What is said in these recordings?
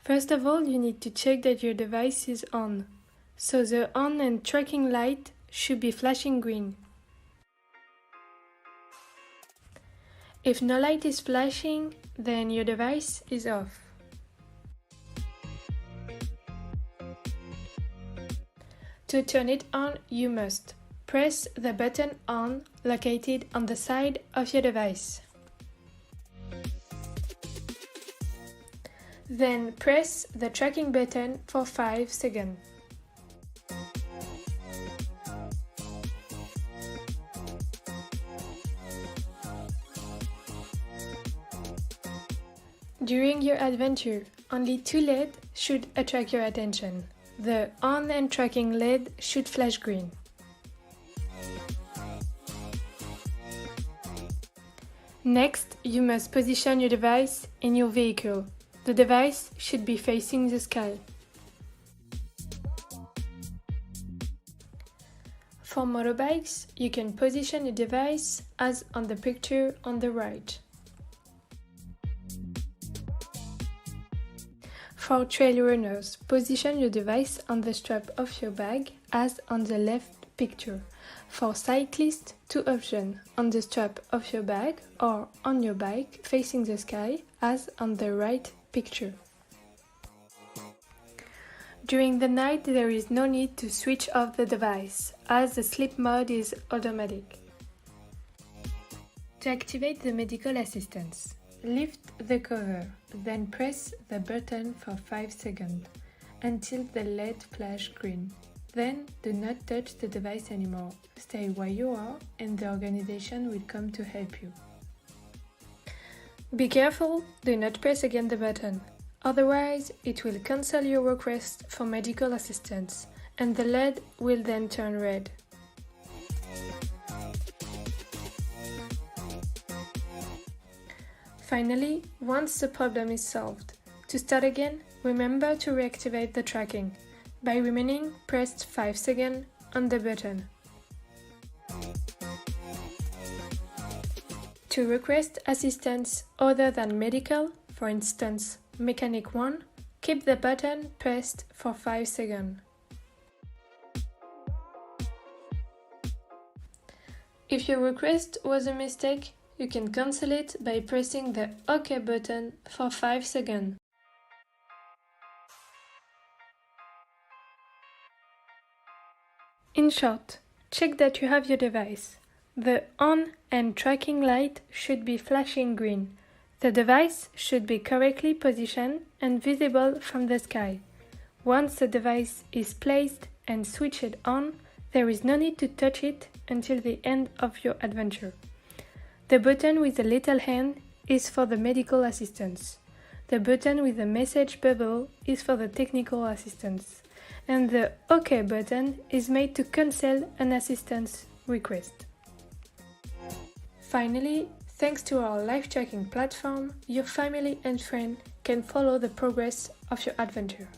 First of all, you need to check that your device is on. So the on and tracking light should be flashing green. If no light is flashing, then your device is off. To turn it on, you must press the button on located on the side of your device. Then press the tracking button for 5 seconds. During your adventure, only 2 LEDs should attract your attention. The on and tracking LED should flash green. Next, you must position your device in your vehicle. The device should be facing the sky. For motorbikes, you can position your device as on the picture on the right. For trail runners, position your device on the strap of your bag as on the left picture. For cyclists, 2 options, on the strap of your bag or on your bike facing the sky as on the right picture. During the night, there is no need to switch off the device, as the sleep mode is automatic. To activate the medical assistance, lift the cover, then press the button for 5 seconds until the LED flashes green. Then do not touch the device anymore. Stay where you are and the organization will come to help you. Be careful, do not press again the button. Otherwise, it will cancel your request for medical assistance and the LED will then turn red. Finally, once the problem is solved, to start again, remember to reactivate the tracking by remaining pressed 5 seconds on the button. To request assistance other than medical, for instance, Mechanic 1, keep the button pressed for 5 seconds. If your request was a mistake, you can cancel it by pressing the OK button for 5 seconds. In short, check that you have your device. The on and tracking light should be flashing green. The device should be correctly positioned and visible from the sky. Once the device is placed and switched on, there is no need to touch it until the end of your adventure. The button with the little hand is for the medical assistance. The button with the message bubble is for the technical assistance. And the OK button is made to cancel an assistance request. Finally, thanks to our live tracking platform, your family and friends can follow the progress of your adventure.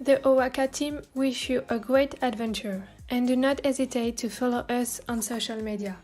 The Owaka team wish you a great adventure and do not hesitate to follow us on social media.